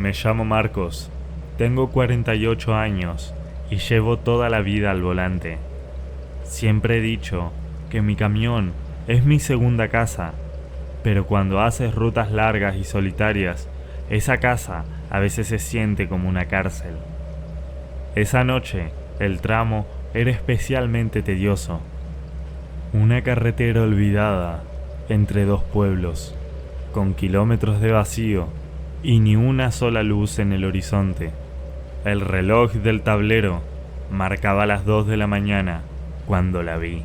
Me llamo Marcos, tengo 48 años y llevo toda la vida al volante. Siempre he dicho que mi camión es mi segunda casa, pero cuando haces rutas largas y solitarias, esa casa a veces se siente como una cárcel. Esa noche, el tramo era especialmente tedioso. Una carretera olvidada entre dos pueblos, con kilómetros de vacío y ni una sola luz en el horizonte. El reloj del tablero marcaba las 2 de la mañana cuando la vi.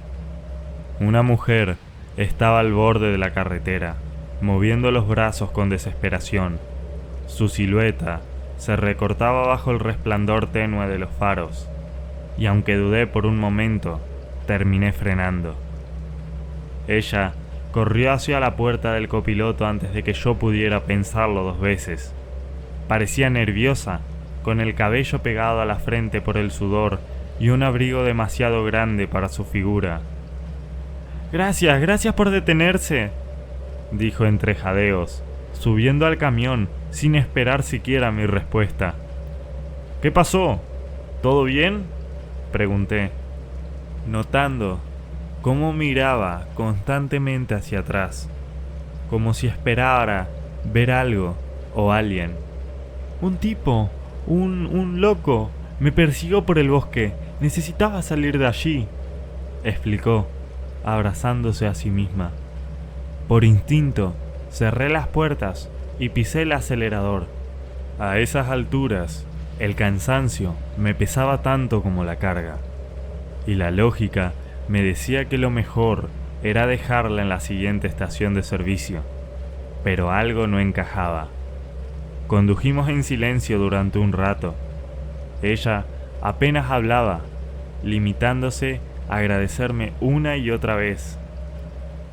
Una mujer estaba al borde de la carretera, moviendo los brazos con desesperación. Su silueta se recortaba bajo el resplandor tenue de los faros, y aunque dudé por un momento, terminé frenando. Ella corrió hacia la puerta del copiloto antes de que yo pudiera pensarlo 2 veces. Parecía nerviosa, con el cabello pegado a la frente por el sudor y un abrigo demasiado grande para su figura. Gracias por detenerse, dijo entre jadeos, subiendo al camión sin esperar siquiera mi respuesta. ¿Qué pasó? ¿Todo bien?, pregunté, notando cómo miraba constantemente hacia atrás, como si esperara ver algo o alguien. Un tipo, un loco, me persiguió por el bosque. Necesitaba salir de allí, explicó, abrazándose a sí misma. Por instinto, cerré las puertas y pisé el acelerador. A esas alturas, el cansancio me pesaba tanto como la carga, y la lógica me decía que lo mejor era dejarla en la siguiente estación de servicio, pero algo no encajaba. Condujimos en silencio durante un rato. Ella apenas hablaba, limitándose a agradecerme una y otra vez.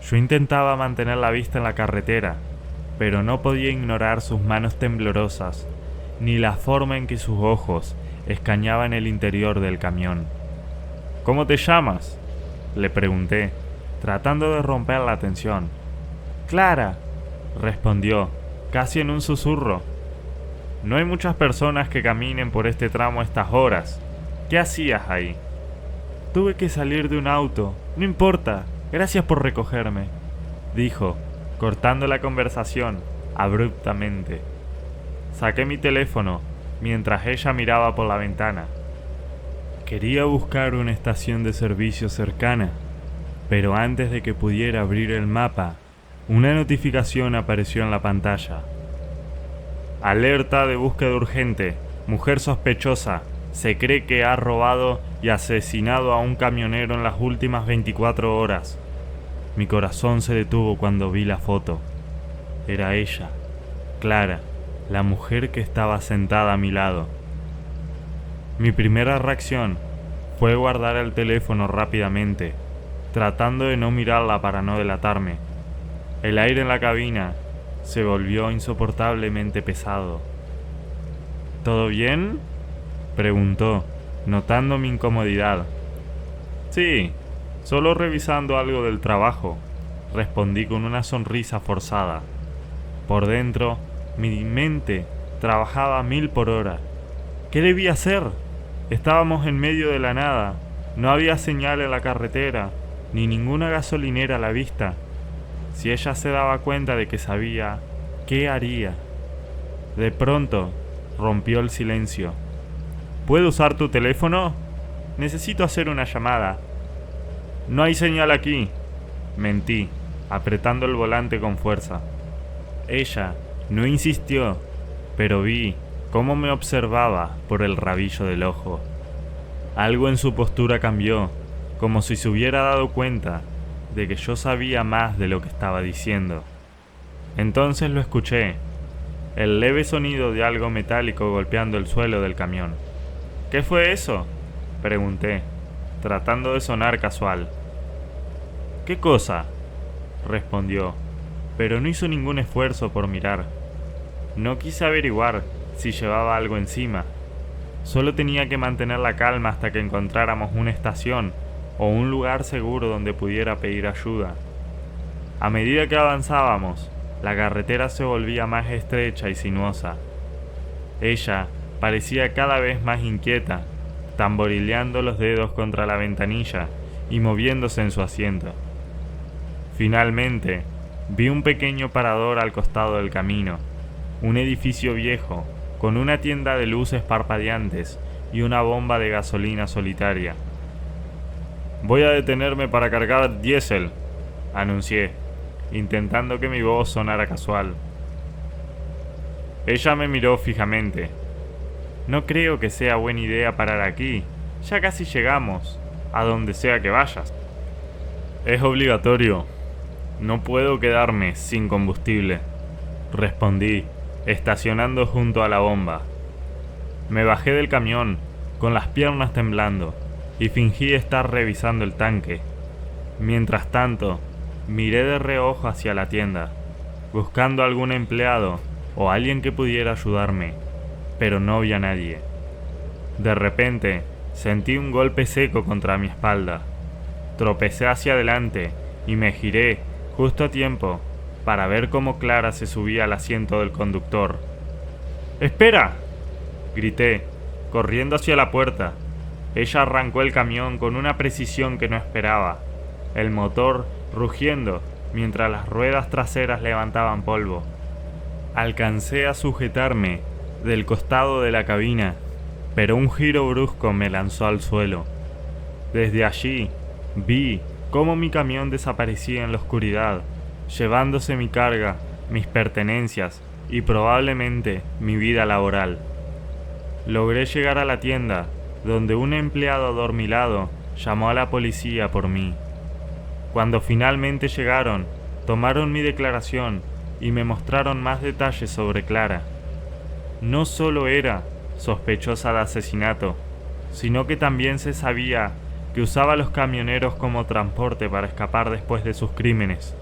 Yo intentaba mantener la vista en la carretera, pero no podía ignorar sus manos temblorosas, ni la forma en que sus ojos escañaban el interior del camión. ¿Cómo te llamas?, le pregunté, tratando de romper la tensión. Clara, respondió, casi en un susurro. No hay muchas personas que caminen por este tramo a estas horas. ¿Qué hacías ahí? Tuve que salir de un auto. No importa. Gracias por recogerme, dijo, cortando la conversación abruptamente. Saqué mi teléfono mientras ella miraba por la ventana. Quería buscar una estación de servicio cercana, pero antes de que pudiera abrir el mapa, una notificación apareció en la pantalla. Alerta de búsqueda urgente. Mujer sospechosa. Se cree que ha robado y asesinado a un camionero en las últimas 24 horas. Mi corazón se detuvo cuando vi la foto. Era ella, Clara, la mujer que estaba sentada a mi lado. Mi primera reacción fue guardar el teléfono rápidamente, tratando de no mirarla para no delatarme. El aire en la cabina se volvió insoportablemente pesado. ¿Todo bien?, preguntó, notando mi incomodidad. Sí, solo revisando algo del trabajo, respondí con una sonrisa forzada. Por dentro, mi mente trabajaba a 1000 por hora. ¿Qué debía hacer? Estábamos en medio de la nada, no había señal en la carretera, ni ninguna gasolinera a la vista. Si ella se daba cuenta de que sabía, ¿qué haría? De pronto, rompió el silencio. ¿Puedo usar tu teléfono? Necesito hacer una llamada. No hay señal aquí, mentí, apretando el volante con fuerza. Ella no insistió, pero vi cómo me observaba por el rabillo del ojo. Algo en su postura cambió, como si se hubiera dado cuenta de que yo sabía más de lo que estaba diciendo. Entonces lo escuché, el leve sonido de algo metálico golpeando el suelo del camión. ¿Qué fue eso?, pregunté, tratando de sonar casual. ¿Qué cosa?, respondió, pero no hizo ningún esfuerzo por mirar. No quise averiguar si llevaba algo encima. Solo tenía que mantener la calma hasta que encontráramos una estación o un lugar seguro donde pudiera pedir ayuda. A medida que avanzábamos, la carretera se volvía más estrecha y sinuosa. Ella parecía cada vez más inquieta, tamborileando los dedos contra la ventanilla y moviéndose en su asiento. Finalmente, vi un pequeño parador al costado del camino, un edificio viejo, con una tienda de luces parpadeantes y una bomba de gasolina solitaria. «Voy a detenerme para cargar diésel», anuncié, intentando que mi voz sonara casual. Ella me miró fijamente. «No creo que sea buena idea parar aquí. Ya casi llegamos, a donde sea que vayas». «Es obligatorio. No puedo quedarme sin combustible», respondí, estacionando junto a la bomba. Me bajé del camión, con las piernas temblando, y fingí estar revisando el tanque. Mientras tanto, miré de reojo hacia la tienda, buscando algún empleado o alguien que pudiera ayudarme, pero no vi a nadie. De repente, sentí un golpe seco contra mi espalda. Tropecé hacia adelante y me giré justo a tiempo para ver cómo Clara se subía al asiento del conductor. «¡Espera!», grité, corriendo hacia la puerta. Ella arrancó el camión con una precisión que no esperaba, el motor rugiendo mientras las ruedas traseras levantaban polvo. Alcancé a sujetarme del costado de la cabina, pero un giro brusco me lanzó al suelo. Desde allí vi cómo mi camión desaparecía en la oscuridad, llevándose mi carga, mis pertenencias y probablemente mi vida laboral. Logré llegar a la tienda, donde un empleado adormilado llamó a la policía por mí. Cuando finalmente llegaron, tomaron mi declaración y me mostraron más detalles sobre Clara. No solo era sospechosa de asesinato, sino que también se sabía que usaba a los camioneros como transporte para escapar después de sus crímenes.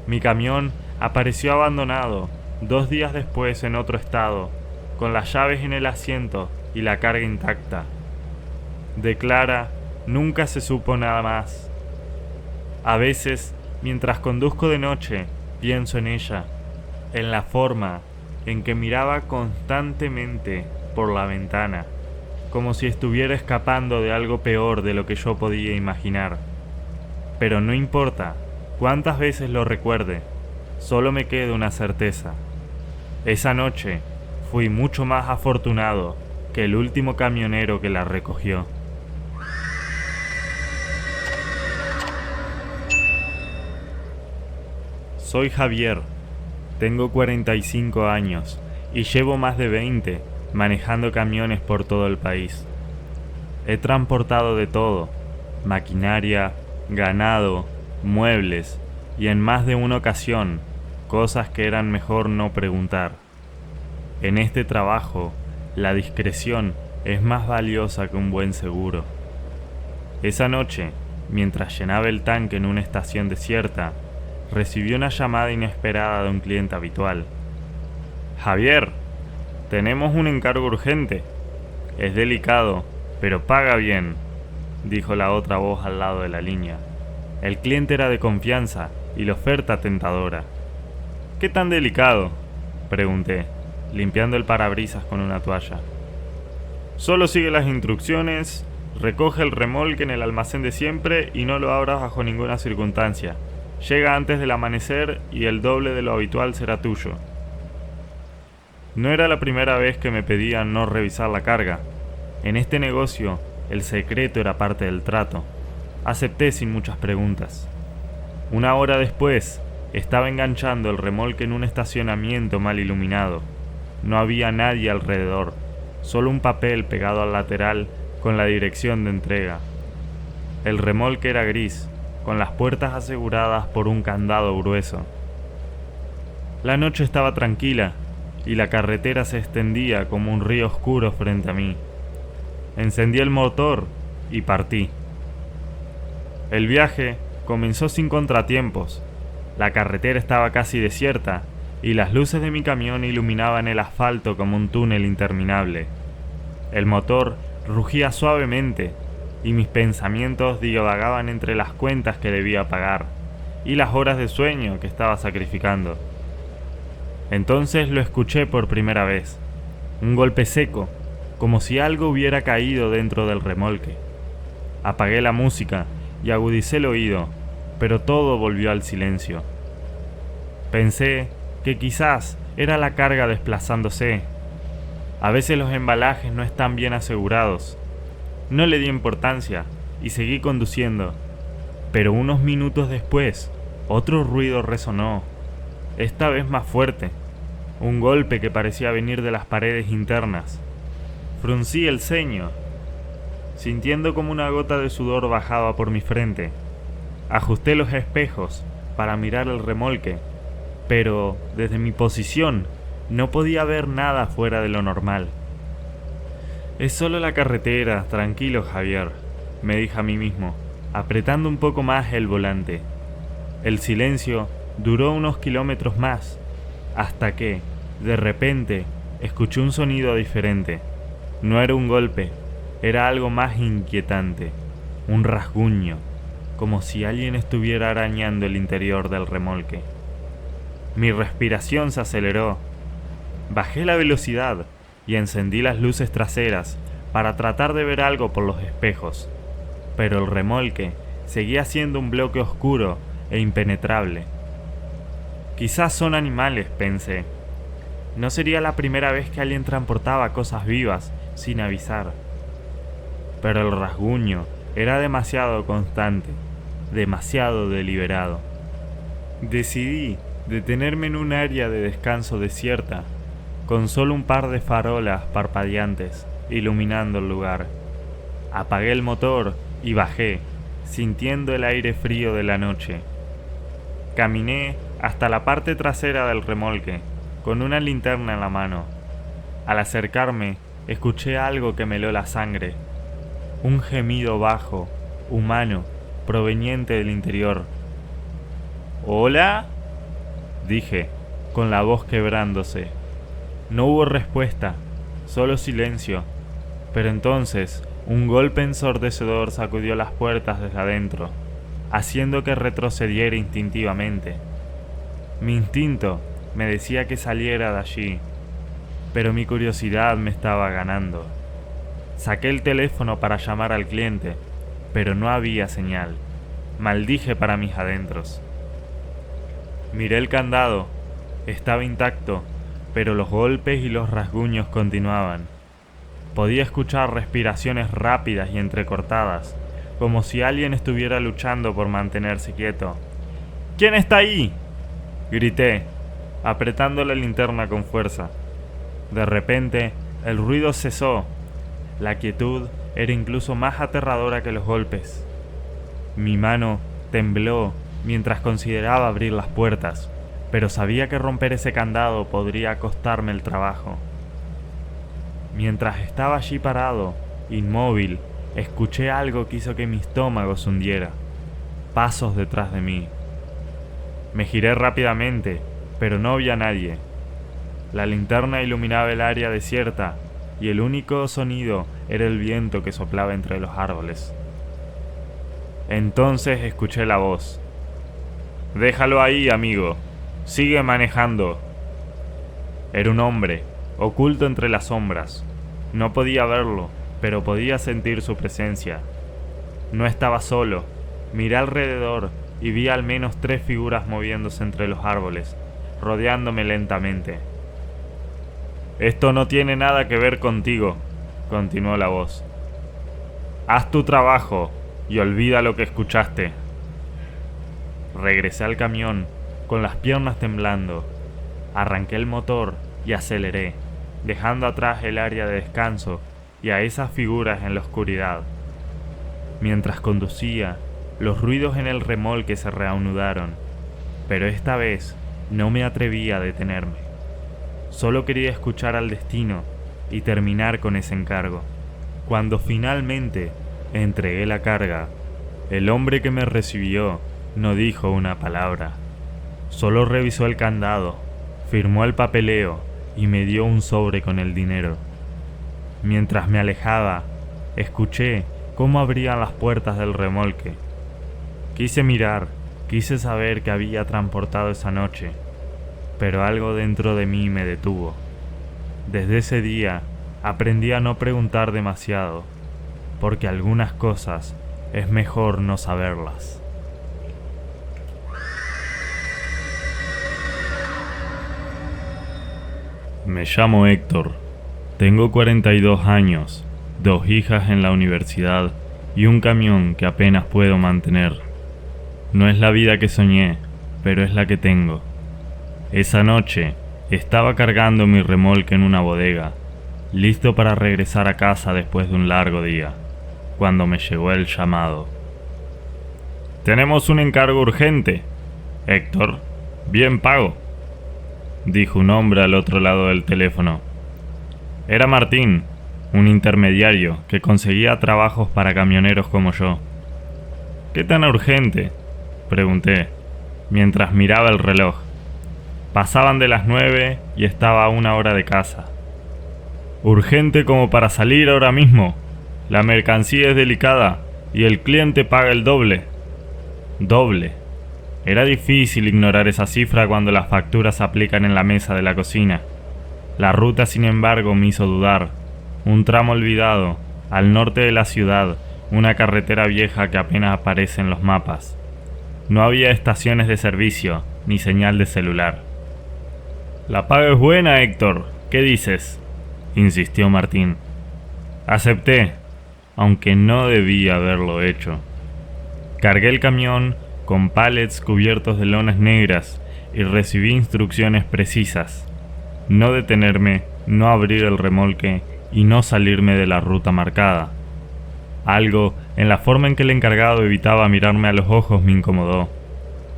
Mi camión apareció abandonado 2 días después en otro estado, con las llaves en el asiento y la carga intacta. De Clara nunca se supo nada más. A veces, mientras conduzco de noche, pienso en ella, en la forma en que miraba constantemente por la ventana, como si estuviera escapando de algo peor de lo que yo podía imaginar. Pero no importa cuántas veces lo recuerde, solo me queda una certeza. Esa noche fui mucho más afortunado que el último camionero que la recogió. Soy Javier, tengo 45 años y llevo más de 20 manejando camiones por todo el país. He transportado de todo, maquinaria, ganado, muebles y en más de una ocasión, cosas que eran mejor no preguntar. En este trabajo, la discreción es más valiosa que un buen seguro. Esa noche, mientras llenaba el tanque en una estación desierta, recibí una llamada inesperada de un cliente habitual. «Javier, tenemos un encargo urgente. Es delicado, pero paga bien», dijo la otra voz al lado de la línea. El cliente era de confianza y la oferta tentadora. «¿Qué tan delicado?», pregunté, limpiando el parabrisas con una toalla. «Solo sigue las instrucciones, recoge el remolque en el almacén de siempre y no lo abras bajo ninguna circunstancia. Llega antes del amanecer y el doble de lo habitual será tuyo». No era la primera vez que me pedían no revisar la carga. En este negocio, el secreto era parte del trato. Acepté sin muchas preguntas. 1 hora después, estaba enganchando el remolque en un estacionamiento mal iluminado. No había nadie alrededor, solo un papel pegado al lateral con la dirección de entrega. El remolque era gris, con las puertas aseguradas por un candado grueso. La noche estaba tranquila y la carretera se extendía como un río oscuro frente a mí. Encendí el motor y partí. El viaje comenzó sin contratiempos. La carretera estaba casi desierta y las luces de mi camión iluminaban el asfalto como un túnel interminable. El motor rugía suavemente y mis pensamientos divagaban entre las cuentas que debía pagar y las horas de sueño que estaba sacrificando. Entonces lo escuché por primera vez. Un golpe seco, como si algo hubiera caído dentro del remolque. Apagué la música y agudicé el oído, pero todo volvió al silencio. Pensé que quizás era la carga desplazándose. A veces los embalajes no están bien asegurados. No le di importancia y seguí conduciendo, pero unos minutos después, otro ruido resonó, esta vez más fuerte, un golpe que parecía venir de las paredes internas. Fruncí el ceño, sintiendo como una gota de sudor bajaba por mi frente. Ajusté los espejos para mirar el remolque, pero desde mi posición no podía ver nada fuera de lo normal. Es solo la carretera, tranquilo Javier, me dije a mí mismo, apretando un poco más el volante. El silencio duró unos kilómetros más, hasta que, de repente, escuché un sonido diferente. No era un golpe, era algo más inquietante, un rasguño, como si alguien estuviera arañando el interior del remolque. Mi respiración se aceleró. Bajé la velocidad y encendí las luces traseras para tratar de ver algo por los espejos, pero el remolque seguía siendo un bloque oscuro e impenetrable. Quizás son animales, pensé. No sería la primera vez que alguien transportaba cosas vivas sin avisar. Pero el rasguño era demasiado constante, demasiado deliberado. Decidí detenerme en un área de descanso desierta, con solo un par de farolas parpadeantes iluminando el lugar. Apagué el motor y bajé, sintiendo el aire frío de la noche. Caminé hasta la parte trasera del remolque, con una linterna en la mano. Al acercarme, escuché algo que me heló la sangre. Un gemido bajo, humano, proveniente del interior. ¿Hola?, dije, con la voz quebrándose. No hubo respuesta, solo silencio, pero entonces un golpe ensordecedor sacudió las puertas desde adentro, haciendo que retrocediera instintivamente. Mi instinto me decía que saliera de allí, pero mi curiosidad me estaba ganando. Saqué el teléfono para llamar al cliente, pero no había señal. Maldije para mis adentros. Miré el candado, estaba intacto, pero los golpes y los rasguños continuaban. Podía escuchar respiraciones rápidas y entrecortadas, como si alguien estuviera luchando por mantenerse quieto. ¿Quién está ahí?, grité, apretando la linterna con fuerza. De repente, el ruido cesó. La quietud era incluso más aterradora que los golpes. Mi mano tembló mientras consideraba abrir las puertas, pero sabía que romper ese candado podría costarme el trabajo. Mientras estaba allí parado, inmóvil, escuché algo que hizo que mi estómago se hundiera. Pasos detrás de mí. Me giré rápidamente, pero no vi a nadie. La linterna iluminaba el área desierta y el único sonido era el viento que soplaba entre los árboles. Entonces escuché la voz. «Déjalo ahí, amigo. Sigue manejando». Era un hombre, oculto entre las sombras. No podía verlo, pero podía sentir su presencia. No estaba solo. Miré alrededor y vi al menos 3 figuras moviéndose entre los árboles, rodeándome lentamente. «Esto no tiene nada que ver contigo», continuó la voz. «Haz tu trabajo y olvida lo que escuchaste». Regresé al camión, con las piernas temblando. Arranqué el motor y aceleré, dejando atrás el área de descanso y a esas figuras en la oscuridad. Mientras conducía, los ruidos en el remolque se reanudaron, pero esta vez no me atreví a detenerme. Solo quería escuchar al destino y terminar con ese encargo. Cuando finalmente entregué la carga, el hombre que me recibió no dijo una palabra. Solo revisó el candado, firmó el papeleo y me dio un sobre con el dinero. Mientras me alejaba, escuché cómo abrían las puertas del remolque. Quise mirar, quise saber qué había transportado esa noche, pero algo dentro de mí me detuvo. Desde ese día aprendí a no preguntar demasiado, porque algunas cosas es mejor no saberlas. Me llamo Héctor, tengo 42 años, 2 hijas en la universidad y un camión que apenas puedo mantener. No es la vida que soñé, pero es la que tengo. Esa noche estaba cargando mi remolque en una bodega, listo para regresar a casa después de un largo día, cuando me llegó el llamado. «Tenemos un encargo urgente, Héctor, bien pago», dijo un hombre al otro lado del teléfono. Era Martín, un intermediario que conseguía trabajos para camioneros como yo. «¿Qué tan urgente?», pregunté, mientras miraba el reloj. Pasaban de las 9 y estaba a 1 hora de casa. «Urgente como para salir ahora mismo. La mercancía es delicada y el cliente paga el doble». Doble. Era difícil ignorar esa cifra cuando las facturas se aplican en la mesa de la cocina. La ruta, sin embargo, me hizo dudar. Un tramo olvidado, al norte de la ciudad, una carretera vieja que apenas aparece en los mapas. No había estaciones de servicio, ni señal de celular. «La paga es buena, Héctor. ¿Qué dices?», insistió Martín. Acepté, aunque no debía haberlo hecho. Cargué el camión con pallets cubiertos de lonas negras y recibí instrucciones precisas: no detenerme, no abrir el remolque y no salirme de la ruta marcada. Algo en la forma en que el encargado evitaba mirarme a los ojos me incomodó,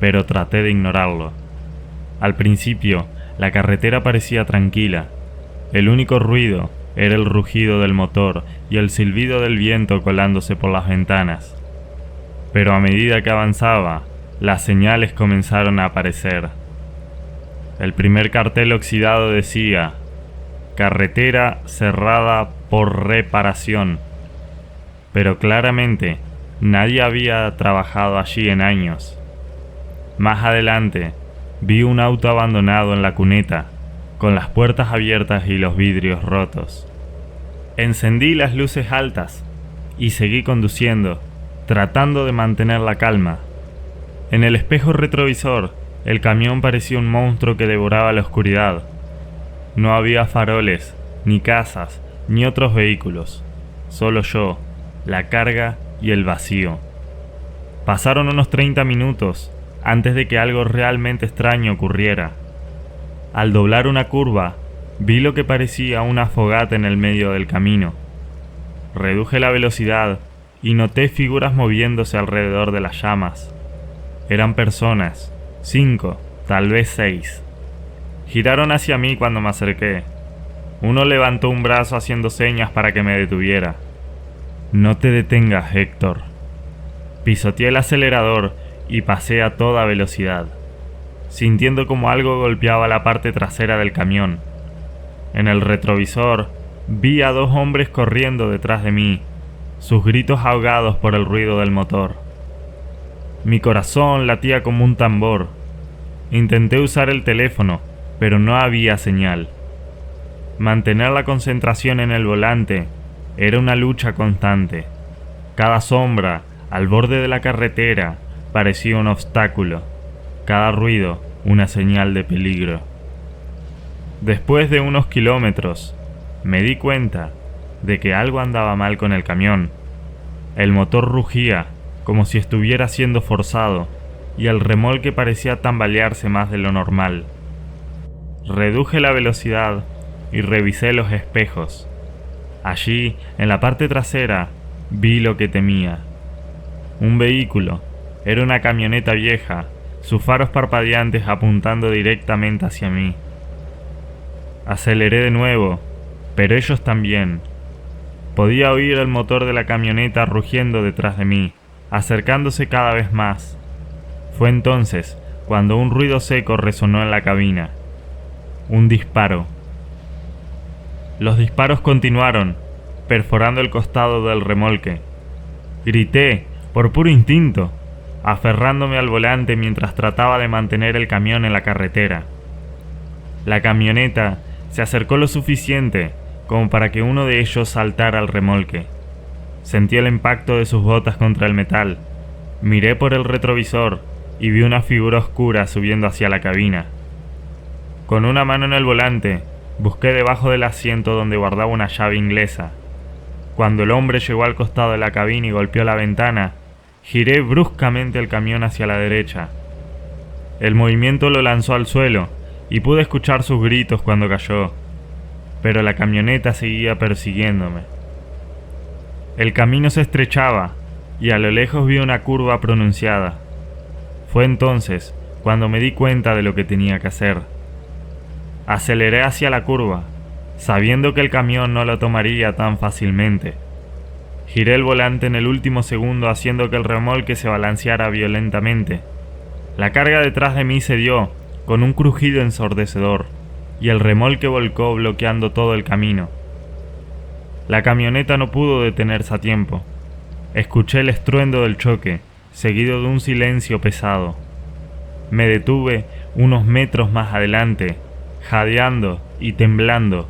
pero traté de ignorarlo. Al principio, la carretera parecía tranquila. El único ruido era el rugido del motor y el silbido del viento colándose por las ventanas. Pero a medida que avanzaba, las señales comenzaron a aparecer. El primer cartel oxidado decía: «Carretera cerrada por reparación». Pero claramente nadie había trabajado allí en años. Más adelante, vi un auto abandonado en la cuneta, con las puertas abiertas y los vidrios rotos. Encendí las luces altas y seguí conduciendo, tratando de mantener la calma. En el espejo retrovisor, el camión parecía un monstruo que devoraba la oscuridad. No había faroles, ni casas, ni otros vehículos. Solo yo, la carga y el vacío. Pasaron unos 30 minutos antes de que algo realmente extraño ocurriera. Al doblar una curva, vi lo que parecía una fogata en el medio del camino. Reduje la velocidad y noté figuras moviéndose alrededor de las llamas. Eran personas, 5, tal vez 6. Giraron hacia mí cuando me acerqué. Uno levantó un brazo haciendo señas para que me detuviera. «No te detengas, Héctor». Pisoteé el acelerador y pasé a toda velocidad, sintiendo como algo golpeaba la parte trasera del camión. En el retrovisor vi a 2 hombres corriendo detrás de mí, sus gritos ahogados por el ruido del motor. Mi corazón latía como un tambor. Intenté usar el teléfono, pero no había señal. Mantener la concentración en el volante era una lucha constante. Cada sombra al borde de la carretera parecía un obstáculo, cada ruido una señal de peligro. Después de unos kilómetros, me di cuenta de que algo andaba mal con el camión. El motor rugía como si estuviera siendo forzado y el remolque parecía tambalearse más de lo normal. Reduje la velocidad y revisé los espejos. Allí, en la parte trasera, vi lo que temía. Un vehículo. Era una camioneta vieja, sus faros parpadeantes apuntando directamente hacia mí. Aceleré de nuevo, pero ellos también. Podía oír el motor de la camioneta rugiendo detrás de mí, acercándose cada vez más. Fue entonces cuando un ruido seco resonó en la cabina. Un disparo. Los disparos continuaron, perforando el costado del remolque. Grité, por puro instinto, aferrándome al volante mientras trataba de mantener el camión en la carretera. La camioneta Se acercó lo suficiente como para que uno de ellos saltara al remolque. Sentí el impacto de sus botas contra el metal. Miré por el retrovisor y vi una figura oscura subiendo hacia la cabina. Con una mano en el volante, busqué debajo del asiento donde guardaba una llave inglesa. Cuando el hombre llegó al costado de la cabina y golpeó la ventana, giré bruscamente el camión hacia la derecha. El movimiento lo lanzó al suelo y pude escuchar sus gritos cuando cayó, pero la camioneta seguía persiguiéndome. El camino se estrechaba y a lo lejos vi una curva pronunciada. Fue entonces cuando me di cuenta de lo que tenía que hacer. Aceleré hacia la curva, sabiendo que el camión no lo tomaría tan fácilmente. Giré el volante en el último segundo haciendo que el remolque se balanceara violentamente. La carga detrás de mí cedió con un crujido ensordecedor y el remolque volcó bloqueando todo el camino. La camioneta no pudo detenerse a tiempo. Escuché el estruendo del choque, seguido de un silencio pesado. Me detuve unos metros más adelante, jadeando y temblando.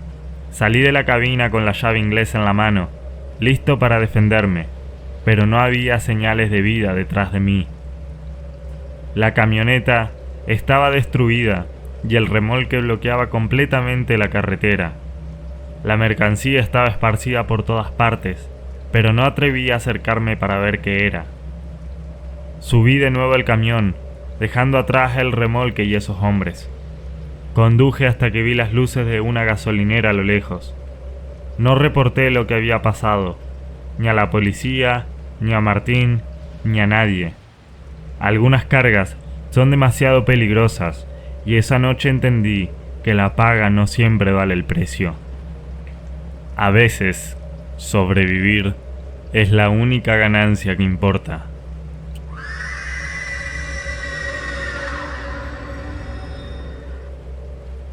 Salí de la cabina con la llave inglesa en la mano, listo para defenderme, pero no había señales de vida detrás de mí. La camioneta estaba destruida y el remolque bloqueaba completamente la carretera. La mercancía estaba esparcida por todas partes, pero no atreví a acercarme para ver qué era. Subí de nuevo al camión, dejando atrás el remolque y esos hombres. Conduje hasta que vi las luces de una gasolinera a lo lejos. No reporté lo que había pasado, ni a la policía, ni a Martín, ni a nadie. Algunas cargas son demasiado peligrosas y esa noche entendí que la paga no siempre vale el precio. A veces, sobrevivir es la única ganancia que importa.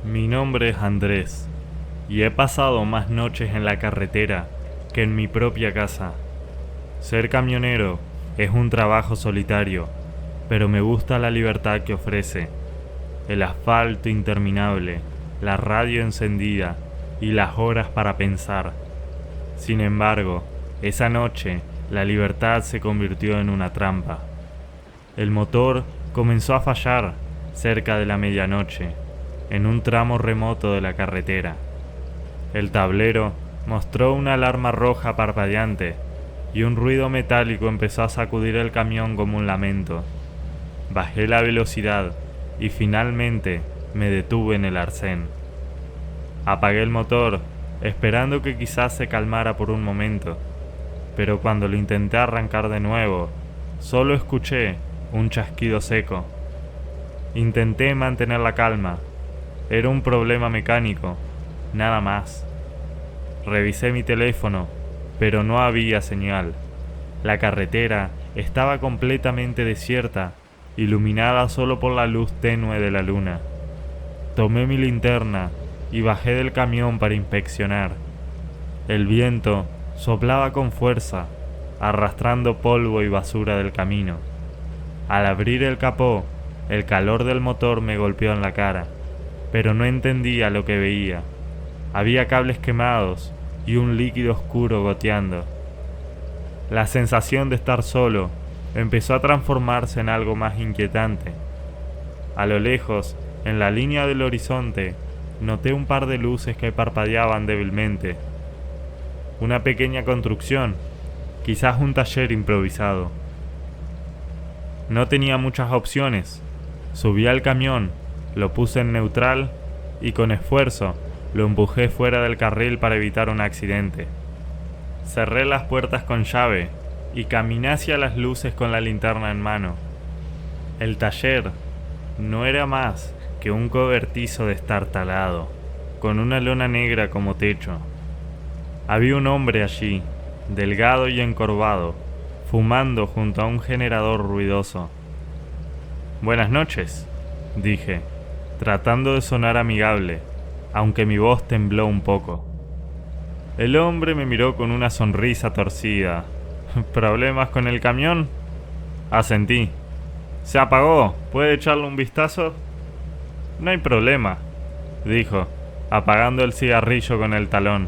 Mi nombre es Andrés y he pasado más noches en la carretera que en mi propia casa. Ser camionero es un trabajo solitario, pero me gusta la libertad que ofrece. El asfalto interminable, la radio encendida y las horas para pensar. Sin embargo, esa noche la libertad se convirtió en una trampa. El motor comenzó a fallar cerca de la medianoche, en un tramo remoto de la carretera. El tablero mostró una alarma roja parpadeante y un ruido metálico empezó a sacudir el camión como un lamento. Bajé la velocidad y finalmente me detuve en el arcén. Apagué el motor, esperando que quizás se calmara por un momento, pero cuando lo intenté arrancar de nuevo, solo escuché un chasquido seco. Intenté mantener la calma. Era un problema mecánico, nada más. Revisé mi teléfono, pero no había señal. La carretera estaba completamente desierta, iluminada solo por la luz tenue de la luna. Tomé mi linterna y bajé del camión para inspeccionar. El viento soplaba con fuerza, arrastrando polvo y basura del camino. Al abrir el capó, el calor del motor me golpeó en la cara, pero no entendía lo que veía. Había cables quemados y un líquido oscuro goteando. La sensación de estar solo empezó a transformarse en algo más inquietante. A lo lejos, en la línea del horizonte, noté un par de luces que parpadeaban débilmente. Una pequeña construcción, quizás un taller improvisado. No tenía muchas opciones. Subí al camión, lo puse en neutral y con esfuerzo lo empujé fuera del carril para evitar un accidente. Cerré las puertas con llave y caminé hacia las luces con la linterna en mano. El taller no era más que un cobertizo destartalado, con una lona negra como techo. Había un hombre allí, delgado y encorvado, fumando junto a un generador ruidoso. «Buenas noches», dije, tratando de sonar amigable, aunque mi voz tembló un poco. El hombre me miró con una sonrisa torcida. «¿Problemas con el camión?». Asentí. «Se apagó, ¿puede echarle un vistazo?». «No hay problema», dijo, apagando el cigarrillo con el talón.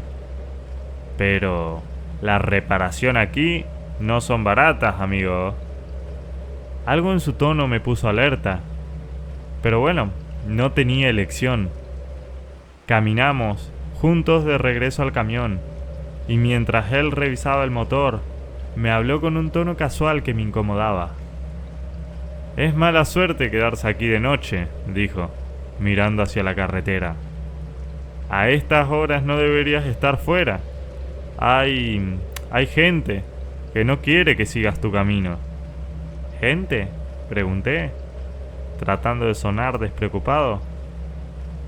Pero la reparación aquí no son baratas, amigo. Algo en su tono me puso alerta. Pero bueno, no tenía elección. Caminamos juntos de regreso al camión, y mientras él revisaba el motor, me habló con un tono casual que me incomodaba. «Es mala suerte quedarse aquí de noche», dijo, mirando hacia la carretera. «A estas horas no deberías estar fuera. Hay gente que no quiere que sigas tu camino». «¿Gente?», pregunté, tratando de sonar despreocupado.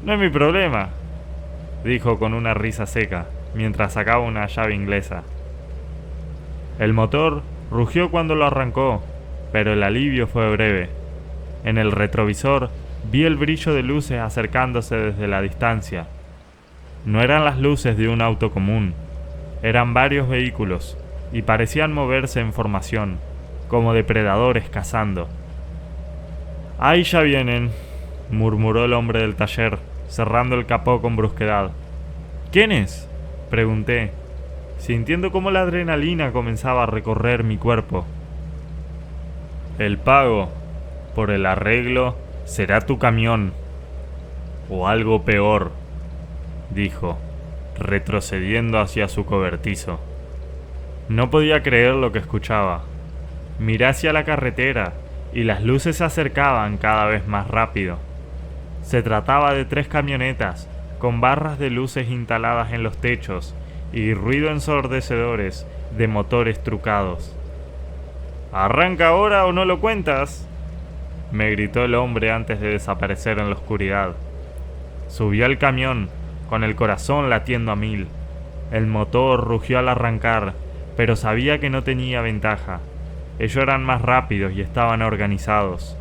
«No es mi problema», dijo con una risa seca, mientras sacaba una llave inglesa. El motor rugió cuando lo arrancó, pero el alivio fue breve. En el retrovisor vi el brillo de luces acercándose desde la distancia. No eran las luces de un auto común, eran varios vehículos, y parecían moverse en formación, como depredadores cazando. «Ahí ya vienen», murmuró el hombre del taller, cerrando el capó con brusquedad. «¿Quién es?», pregunté, sintiendo cómo la adrenalina comenzaba a recorrer mi cuerpo. «El pago por el arreglo será tu camión, o algo peor», dijo, retrocediendo hacia su cobertizo. No podía creer lo que escuchaba. Miré hacia la carretera y las luces se acercaban cada vez más rápido. Se trataba de 3 camionetas con barras de luces instaladas en los techos y ruido ensordecedores de motores trucados. «¿Arranca ahora o no lo cuentas?», me gritó el hombre antes de desaparecer en la oscuridad. Subí al camión, con el corazón latiendo a 1000. El motor rugió al arrancar, pero sabía que no tenía ventaja. Ellos eran más rápidos y estaban organizados.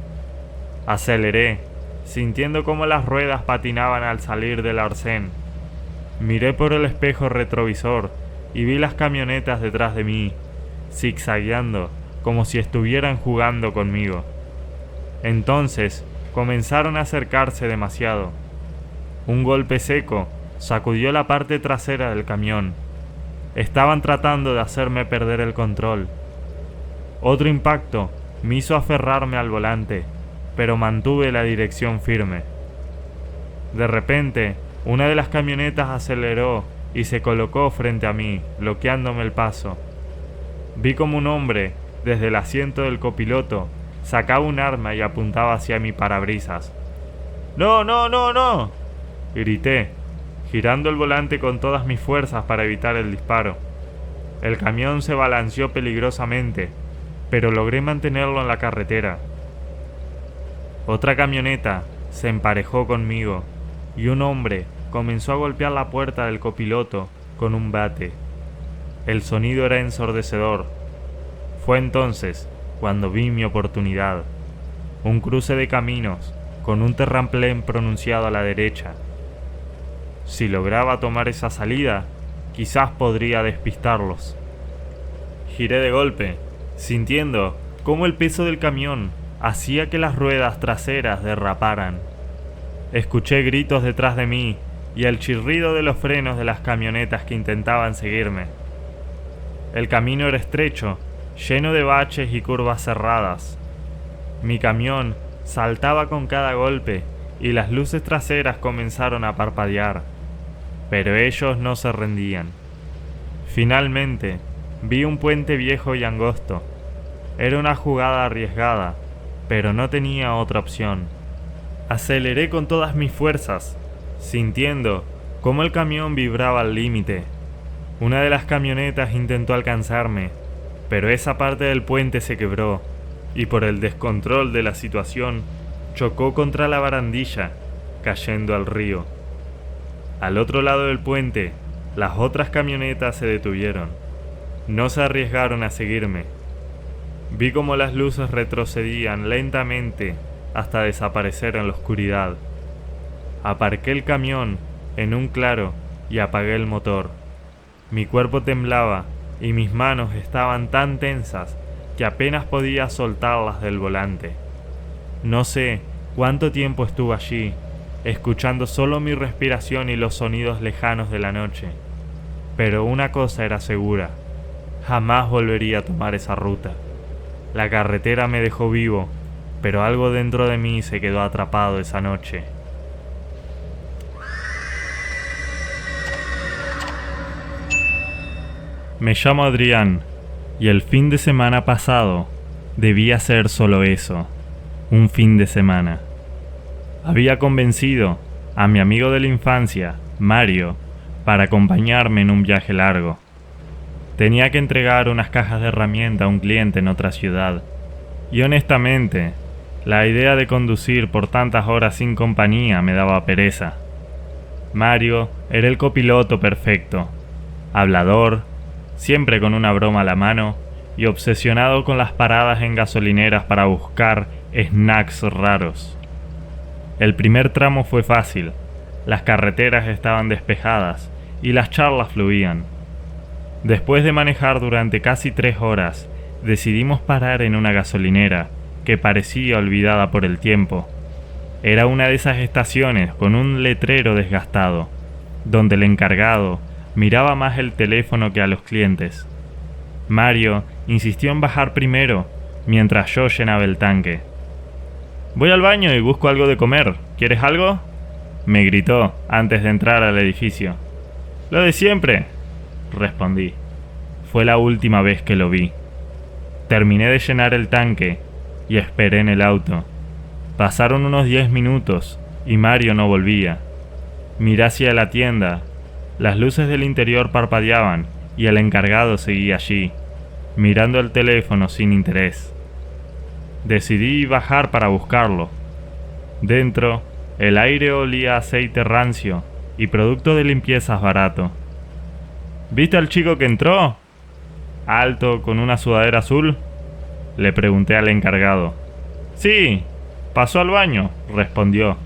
Aceleré, sintiendo cómo las ruedas patinaban al salir del arcén. Miré por el espejo retrovisor y vi las camionetas detrás de mí, zigzagueando como si estuvieran jugando conmigo. Entonces comenzaron a acercarse demasiado. Un golpe seco sacudió la parte trasera del camión. Estaban tratando de hacerme perder el control. Otro impacto me hizo aferrarme al volante, pero mantuve la dirección firme. De repente, una de las camionetas aceleró y se colocó frente a mí, bloqueándome el paso. Vi como un hombre, desde el asiento del copiloto, sacaba un arma y apuntaba hacia mi parabrisas. «¡No, no, no, no!», grité, girando el volante con todas mis fuerzas para evitar el disparo. El camión se balanceó peligrosamente, pero logré mantenerlo en la carretera. Otra camioneta se emparejó conmigo y un hombre comenzó a golpear la puerta del copiloto con un bate. El sonido era ensordecedor. Fue entonces cuando vi mi oportunidad. Un cruce de caminos con un terraplén pronunciado a la derecha. Si lograba tomar esa salida, quizás podría despistarlos. Giré de golpe, sintiendo cómo el peso del camión hacía que las ruedas traseras derraparan. Escuché gritos detrás de mí y el chirrido de los frenos de las camionetas que intentaban seguirme. El camino era estrecho, lleno de baches y curvas cerradas. Mi camión saltaba con cada golpe y las luces traseras comenzaron a parpadear, pero ellos no se rendían. Finalmente, vi un puente viejo y angosto. Era una jugada arriesgada, pero no tenía otra opción. Aceleré con todas mis fuerzas, sintiendo cómo el camión vibraba al límite. Una de las camionetas intentó alcanzarme, pero esa parte del puente se quebró, y por el descontrol de la situación, chocó contra la barandilla, cayendo al río. Al otro lado del puente, las otras camionetas se detuvieron. No se arriesgaron a seguirme. Vi cómo las luces retrocedían lentamente hasta desaparecer en la oscuridad. Aparqué el camión en un claro y apagué el motor. Mi cuerpo temblaba y mis manos estaban tan tensas que apenas podía soltarlas del volante. No sé cuánto tiempo estuve allí, escuchando solo mi respiración y los sonidos lejanos de la noche. Pero una cosa era segura, jamás volvería a tomar esa ruta. La carretera me dejó vivo, pero algo dentro de mí se quedó atrapado esa noche. Me llamo Adrián, y el fin de semana pasado debía ser solo eso, un fin de semana. Había convencido a mi amigo de la infancia, Mario, para acompañarme en un viaje largo. Tenía que entregar unas cajas de herramientas a un cliente en otra ciudad, y honestamente, la idea de conducir por tantas horas sin compañía me daba pereza. Mario era el copiloto perfecto, hablador, siempre con una broma a la mano y obsesionado con las paradas en gasolineras para buscar snacks raros. El primer tramo fue fácil, las carreteras estaban despejadas y las charlas fluían. Después de manejar durante casi 3 horas, decidimos parar en una gasolinera que parecía olvidada por el tiempo. Era una de esas estaciones con un letrero desgastado, donde el encargado miraba más el teléfono que a los clientes. Mario insistió en bajar primero, mientras yo llenaba el tanque. «Voy al baño y busco algo de comer. ¿Quieres algo?», me gritó antes de entrar al edificio. «Lo de siempre», respondí. Fue la última vez que lo vi. Terminé de llenar el tanque y esperé en el auto. Pasaron unos 10 minutos y Mario no volvía. Miré hacia la tienda. Las luces del interior parpadeaban y el encargado seguía allí, mirando el teléfono sin interés. Decidí bajar para buscarlo. Dentro, el aire olía a aceite rancio y producto de limpiezas barato. «¿Viste al chico que entró? ¿Alto, con una sudadera azul?», le pregunté al encargado. «Sí, pasó al baño», respondió,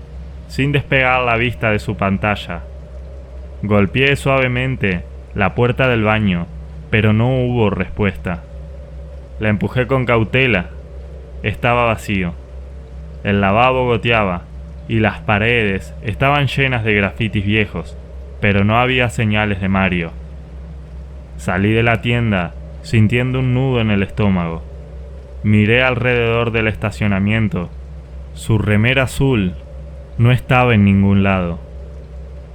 sin despegar la vista de su pantalla. Golpeé suavemente la puerta del baño, pero no hubo respuesta. La empujé con cautela. Estaba vacío. El lavabo goteaba y las paredes estaban llenas de grafitis viejos, pero no había señales de Mario. Salí de la tienda sintiendo un nudo en el estómago. Miré alrededor del estacionamiento. Su remera azul no estaba en ningún lado.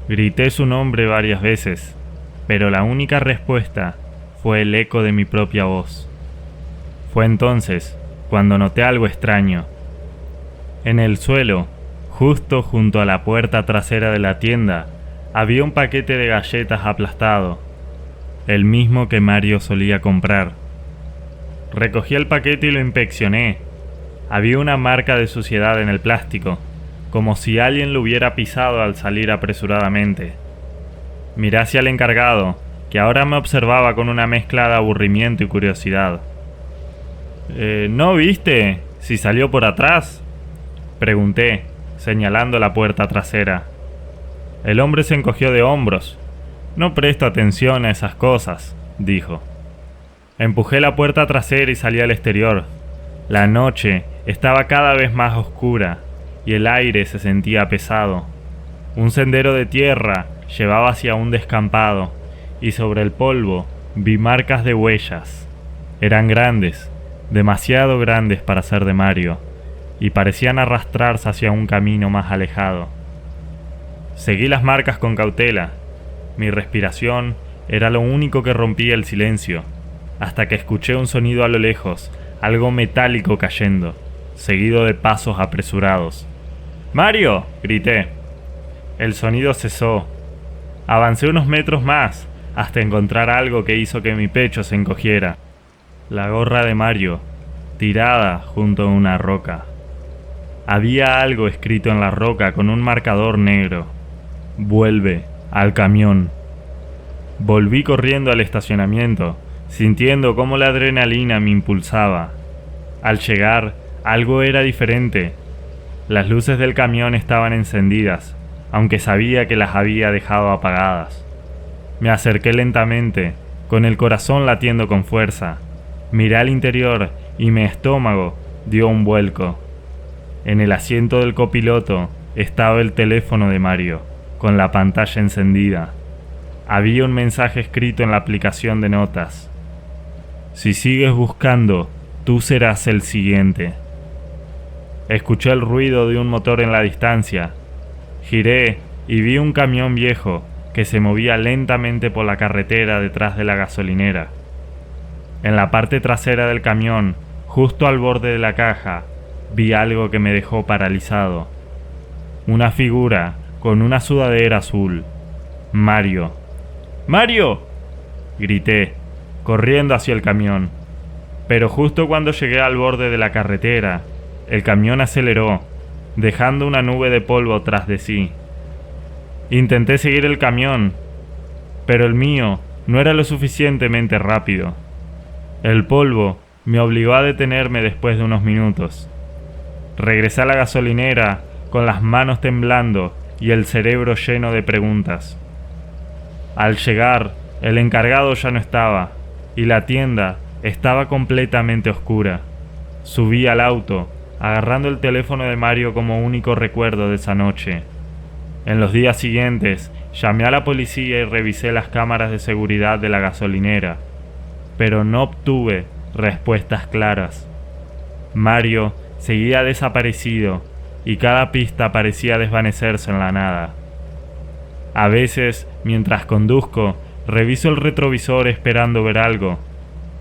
Grité su nombre varias veces, pero la única respuesta fue el eco de mi propia voz. Fue entonces cuando noté algo extraño. En el suelo, justo junto a la puerta trasera de la tienda, había un paquete de galletas aplastado, el mismo que Mario solía comprar. Recogí el paquete y lo inspeccioné. Había una marca de suciedad en el plástico, como si alguien lo hubiera pisado al salir apresuradamente. Miré hacia el encargado, que ahora me observaba con una mezcla de aburrimiento y curiosidad. «¿No viste si salió por atrás?», pregunté, señalando la puerta trasera. El hombre se encogió de hombros. «No presto atención a esas cosas», dijo. Empujé la puerta trasera y salí al exterior. La noche estaba cada vez más oscura y el aire se sentía pesado. Un sendero de tierra llevaba hacia un descampado y sobre el polvo vi marcas de huellas. Eran grandes, demasiado grandes para ser de Mario, y parecían arrastrarse hacia un camino más alejado. Seguí las marcas con cautela. Mi respiración era lo único que rompía el silencio, hasta que escuché un sonido a lo lejos, algo metálico cayendo, seguido de pasos apresurados. «¡Mario!», grité. El sonido cesó. Avancé unos metros más, hasta encontrar algo que hizo que mi pecho se encogiera. La gorra de Mario, tirada junto a una roca. Había algo escrito en la roca con un marcador negro. «Vuelve al camión». Volví corriendo al estacionamiento, sintiendo cómo la adrenalina me impulsaba. Al llegar, algo era diferente. Las luces del camión estaban encendidas, aunque sabía que las había dejado apagadas. Me acerqué lentamente, con el corazón latiendo con fuerza. Miré al interior y mi estómago dio un vuelco. En el asiento del copiloto estaba el teléfono de Mario, con la pantalla encendida. Había un mensaje escrito en la aplicación de notas. Si sigues buscando, tú serás el siguiente. Escuché el ruido de un motor en la distancia. Giré y vi un camión viejo que se movía lentamente por la carretera detrás de la gasolinera. En la parte trasera del camión, justo al borde de la caja, vi algo que me dejó paralizado. Una figura con una sudadera azul. Mario. ¡Mario!, grité, corriendo hacia el camión. Pero justo cuando llegué al borde de la carretera, el camión aceleró, dejando una nube de polvo tras de sí. Intenté seguir el camión, pero el mío no era lo suficientemente rápido. El polvo me obligó a detenerme después de unos minutos. Regresé a la gasolinera con las manos temblando y el cerebro lleno de preguntas. Al llegar, el encargado ya no estaba y la tienda estaba completamente oscura. Subí al auto, agarrando el teléfono de Mario como único recuerdo de esa noche. En los días siguientes, llamé a la policía y revisé las cámaras de seguridad de la gasolinera, pero no obtuve respuestas claras. Mario seguía desaparecido y cada pista parecía desvanecerse en la nada. A veces, mientras conduzco, reviso el retrovisor esperando ver algo.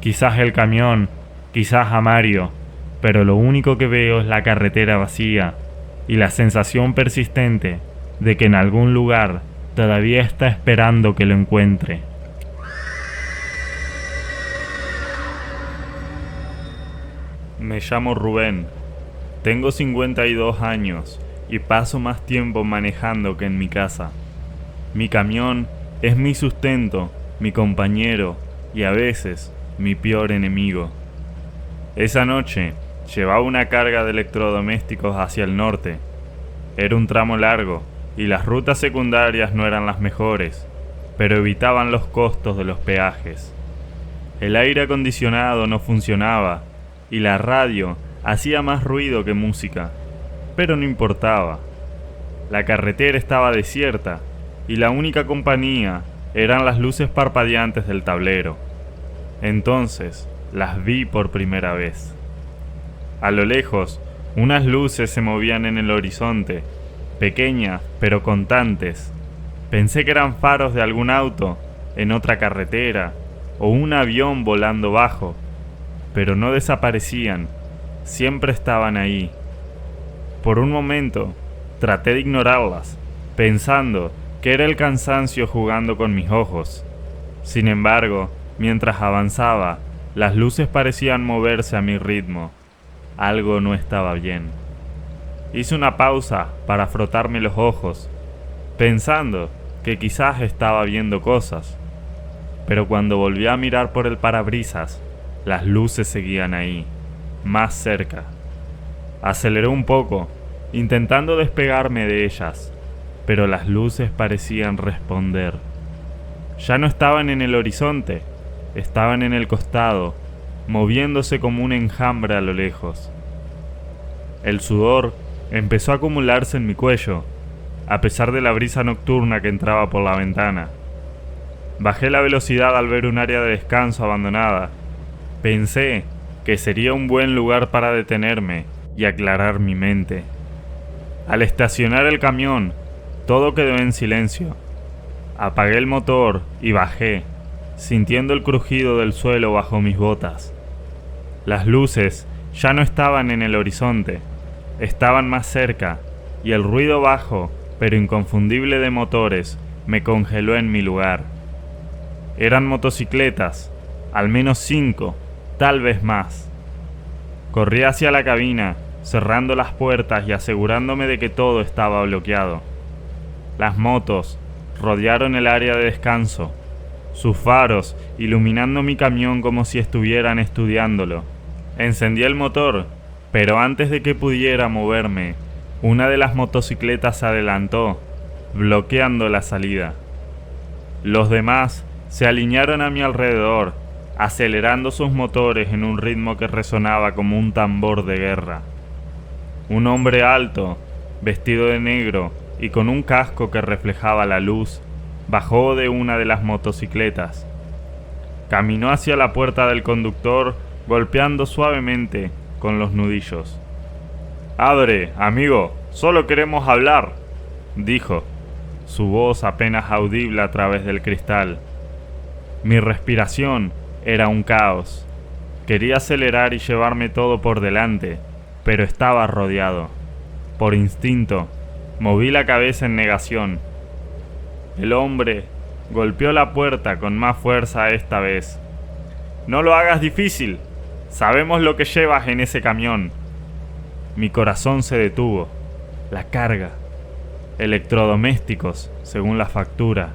Quizás el camión, quizás a Mario, pero lo único que veo es la carretera vacía y la sensación persistente de que en algún lugar todavía está esperando que lo encuentre. Me llamo Rubén, tengo 52 años y paso más tiempo manejando que en mi casa. Mi camión es mi sustento, mi compañero y a veces mi peor enemigo. Esa noche llevaba una carga de electrodomésticos hacia el norte. Era un tramo largo y las rutas secundarias no eran las mejores, pero evitaban los costos de los peajes. El aire acondicionado no funcionaba y la radio hacía más ruido que música, pero no importaba. La carretera estaba desierta y la única compañía eran las luces parpadeantes del tablero. Entonces las vi por primera vez. A lo lejos, unas luces se movían en el horizonte, pequeñas pero constantes. Pensé que eran faros de algún auto en otra carretera o un avión volando bajo, pero no desaparecían, siempre estaban ahí. Por un momento, traté de ignorarlas, pensando que era el cansancio jugando con mis ojos. Sin embargo, mientras avanzaba, las luces parecían moverse a mi ritmo. Algo no estaba bien. Hice una pausa para frotarme los ojos, pensando que quizás estaba viendo cosas. Pero cuando volví a mirar por el parabrisas, las luces seguían ahí, más cerca. Aceleré un poco, intentando despegarme de ellas, pero las luces parecían responder. Ya no estaban en el horizonte, estaban en el costado, moviéndose como un enjambre a lo lejos. El sudor empezó a acumularse en mi cuello, a pesar de la brisa nocturna que entraba por la ventana. Bajé la velocidad al ver un área de descanso abandonada. Pensé que sería un buen lugar para detenerme y aclarar mi mente. Al estacionar el camión, todo quedó en silencio. Apagué el motor y bajé, sintiendo el crujido del suelo bajo mis botas. Las luces ya no estaban en el horizonte, estaban más cerca, y el ruido bajo pero inconfundible de motores me congeló en mi lugar. Eran motocicletas, al menos 5, tal vez más. Corrí hacia la cabina, cerrando las puertas y asegurándome de que todo estaba bloqueado. Las motos rodearon el área de descanso, sus faros iluminando mi camión como si estuvieran estudiándolo. Encendí el motor, pero antes de que pudiera moverme, una de las motocicletas se adelantó, bloqueando la salida. Los demás se alinearon a mi alrededor, acelerando sus motores en un ritmo que resonaba como un tambor de guerra. Un hombre alto, vestido de negro y con un casco que reflejaba la luz, bajó de una de las motocicletas. Caminó hacia la puerta del conductor, golpeando suavemente con los nudillos. «Abre, amigo, solo queremos hablar», dijo, su voz apenas audible a través del cristal. Mi respiración era un caos. Quería acelerar y llevarme todo por delante, pero estaba rodeado. Por instinto, moví la cabeza en negación. El hombre golpeó la puerta con más fuerza esta vez. «No lo hagas difícil. Sabemos lo que llevas en ese camión». Mi corazón se detuvo. La carga. Electrodomésticos, según la factura.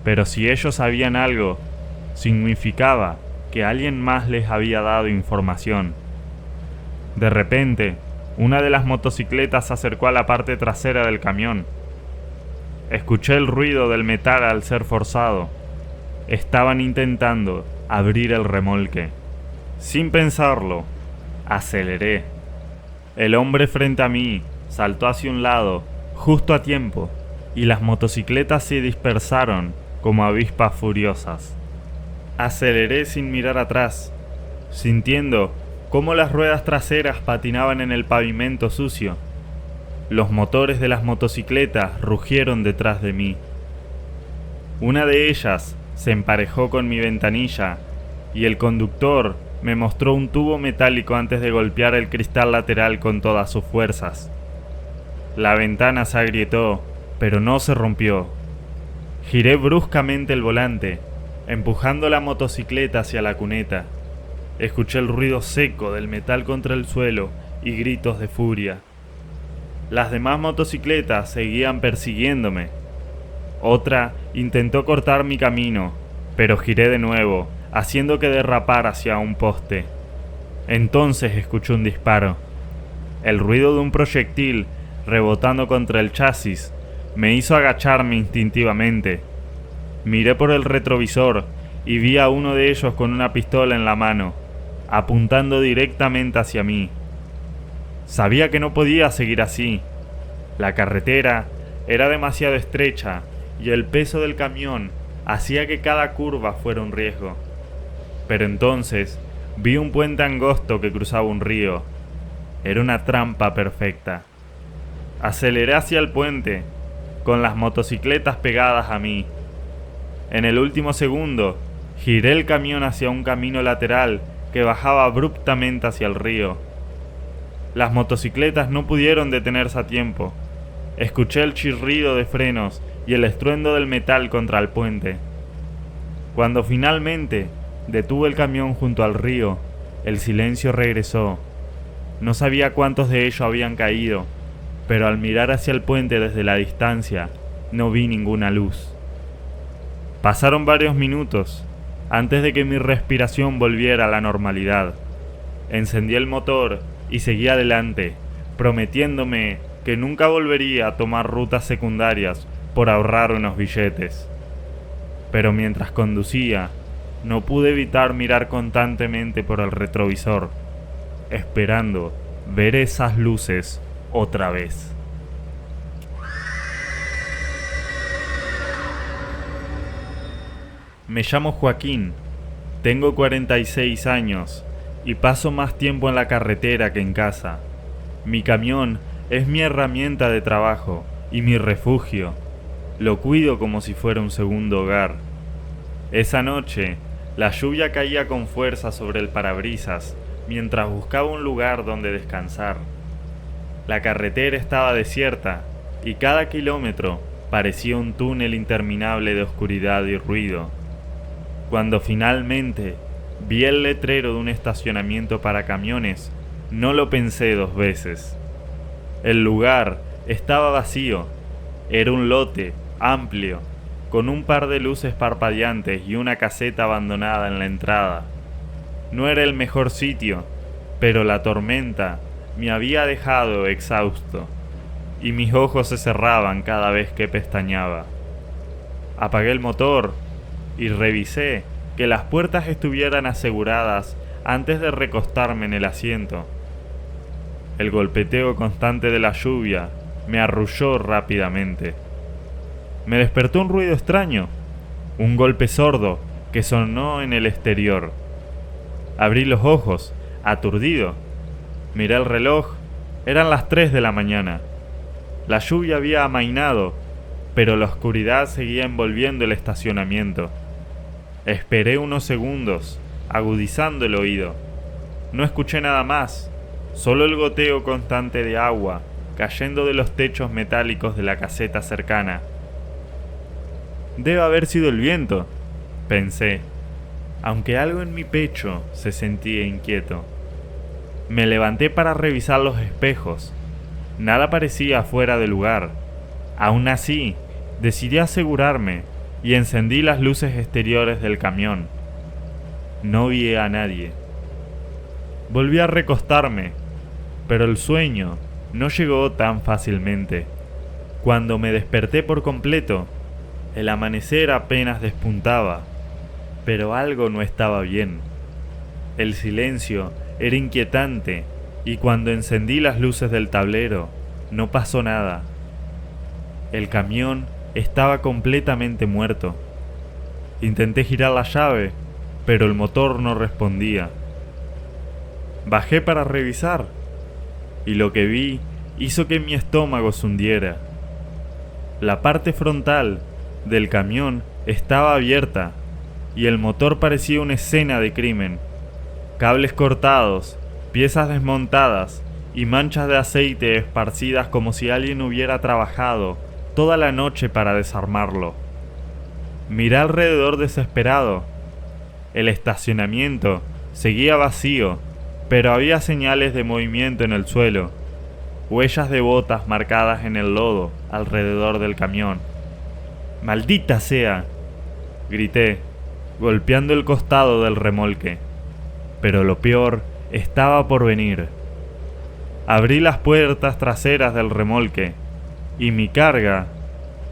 Pero si ellos sabían algo, significaba que alguien más les había dado información. De repente, una de las motocicletas se acercó a la parte trasera del camión. Escuché el ruido del metal al ser forzado. Estaban intentando abrir el remolque. Sin pensarlo, aceleré. El hombre frente a mí saltó hacia un lado, justo a tiempo, y las motocicletas se dispersaron como avispas furiosas. Aceleré sin mirar atrás, sintiendo cómo las ruedas traseras patinaban en el pavimento sucio. Los motores de las motocicletas rugieron detrás de mí. Una de ellas se emparejó con mi ventanilla y el conductor me mostró un tubo metálico antes de golpear el cristal lateral con todas sus fuerzas. La ventana se agrietó, pero no se rompió. Giré bruscamente el volante, empujando la motocicleta hacia la cuneta. Escuché el ruido seco del metal contra el suelo y gritos de furia. Las demás motocicletas seguían persiguiéndome. Otra intentó cortar mi camino, pero giré de nuevo, haciendo que derrapara hacia un poste. Entonces escuché un disparo. El ruido de un proyectil rebotando contra el chasis me hizo agacharme instintivamente. Miré por el retrovisor y vi a uno de ellos con una pistola en la mano, apuntando directamente hacia mí. Sabía que no podía seguir así. La carretera era demasiado estrecha y el peso del camión hacía que cada curva fuera un riesgo. Pero entonces vi un puente angosto que cruzaba un río. Era una trampa perfecta. Aceleré hacia el puente, con las motocicletas pegadas a mí. En el último segundo, giré el camión hacia un camino lateral que bajaba abruptamente hacia el río. Las motocicletas no pudieron detenerse a tiempo. Escuché el chirrido de frenos y el estruendo del metal contra el puente. Cuando finalmente detuve el camión junto al río, el silencio regresó. No sabía cuántos de ellos habían caído, pero al mirar hacia el puente desde la distancia, no vi ninguna luz. Pasaron varios minutos antes de que mi respiración volviera a la normalidad. Encendí el motor y seguí adelante, prometiéndome que nunca volvería a tomar rutas secundarias por ahorrar unos billetes. Pero mientras conducía, no pude evitar mirar constantemente por el retrovisor, esperando ver esas luces otra vez. Me llamo Joaquín, tengo 46 años y paso más tiempo en la carretera que en casa. Mi camión es mi herramienta de trabajo y mi refugio. Lo cuido como si fuera un segundo hogar. Esa noche, la lluvia caía con fuerza sobre el parabrisas mientras buscaba un lugar donde descansar. La carretera estaba desierta y cada kilómetro parecía un túnel interminable de oscuridad y ruido. Cuando finalmente vi el letrero de un estacionamiento para camiones, no lo pensé dos veces. El lugar estaba vacío. Era un lote amplio, con un par de luces parpadeantes y una caseta abandonada en la entrada. No era el mejor sitio, pero la tormenta me había dejado exhausto, y mis ojos se cerraban cada vez que pestañeaba. Apagué el motor y revisé que las puertas estuvieran aseguradas antes de recostarme en el asiento. El golpeteo constante de la lluvia me arrulló rápidamente. Me despertó un ruido extraño, un golpe sordo que sonó en el exterior. Abrí los ojos, aturdido. Miré el reloj, eran las 3 de la mañana. La lluvia había amainado, pero la oscuridad seguía envolviendo el estacionamiento. Esperé unos segundos, agudizando el oído. No escuché nada más, solo el goteo constante de agua cayendo de los techos metálicos de la caseta cercana. Debe haber sido el viento, pensé, aunque algo en mi pecho se sentía inquieto. Me levanté para revisar los espejos. Nada parecía fuera de lugar. Aún así, decidí asegurarme y encendí las luces exteriores del camión. No vi a nadie. Volví a recostarme, pero el sueño no llegó tan fácilmente. Cuando me desperté por completo, el amanecer apenas despuntaba, pero algo no estaba bien. El silencio era inquietante y cuando encendí las luces del tablero, no pasó nada. El camión estaba completamente muerto. Intenté girar la llave, pero el motor no respondía. Bajé para revisar, y lo que vi hizo que mi estómago se hundiera. La parte frontal del camión estaba abierta, y el motor parecía una escena de crimen. Cables cortados, piezas desmontadas y manchas de aceite esparcidas como si alguien hubiera trabajado toda la noche para desarmarlo. Miré alrededor desesperado. El estacionamiento seguía vacío, pero había señales de movimiento en el suelo, huellas de botas marcadas en el lodo alrededor del camión. ¡Maldita sea!, grité, golpeando el costado del remolque. Pero lo peor estaba por venir. Abrí las puertas traseras del remolque y mi carga,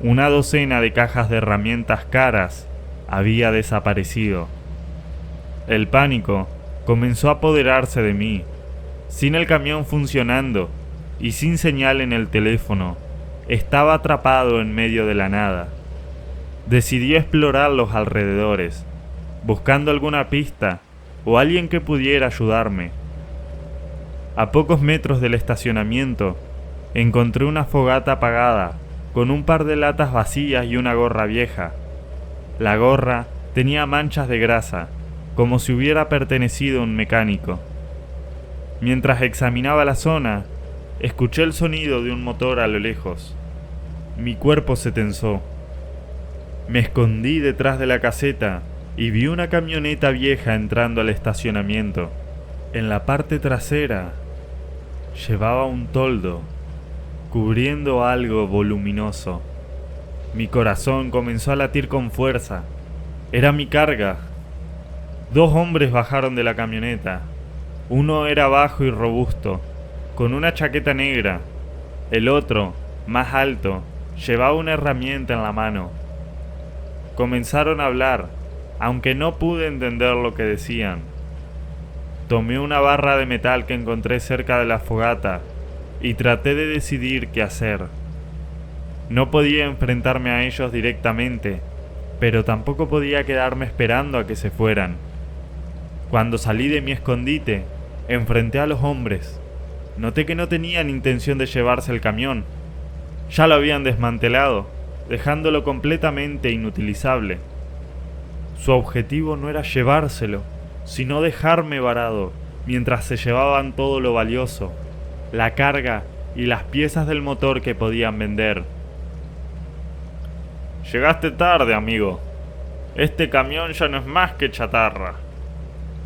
una docena de cajas de herramientas caras, había desaparecido. El pánico comenzó a apoderarse de mí. Sin el camión funcionando y sin señal en el teléfono, estaba atrapado en medio de la nada. Decidí explorar los alrededores, buscando alguna pista o alguien que pudiera ayudarme. A pocos metros del estacionamiento, encontré una fogata apagada, con un par de latas vacías y una gorra vieja. La gorra tenía manchas de grasa, como si hubiera pertenecido a un mecánico. Mientras examinaba la zona, escuché el sonido de un motor a lo lejos. Mi cuerpo se tensó. Me escondí detrás de la caseta y vi una camioneta vieja entrando al estacionamiento. En la parte trasera llevaba un toldo, cubriendo algo voluminoso. Mi corazón comenzó a latir con fuerza. Era mi carga. 2 hombres bajaron de la camioneta. Uno era bajo y robusto, con una chaqueta negra. El otro, más alto, llevaba una herramienta en la mano. Comenzaron a hablar, aunque no pude entender lo que decían. Tomé una barra de metal que encontré cerca de la fogata y traté de decidir qué hacer. No podía enfrentarme a ellos directamente, pero tampoco podía quedarme esperando a que se fueran. Cuando salí de mi escondite, enfrenté a los hombres. Noté que no tenían intención de llevarse el camión. Ya lo habían desmantelado, dejándolo completamente inutilizable. Su objetivo no era llevárselo, sino dejarme varado, mientras se llevaban todo lo valioso, la carga y las piezas del motor que podían vender. «Llegaste tarde, amigo. Este camión ya no es más que chatarra»,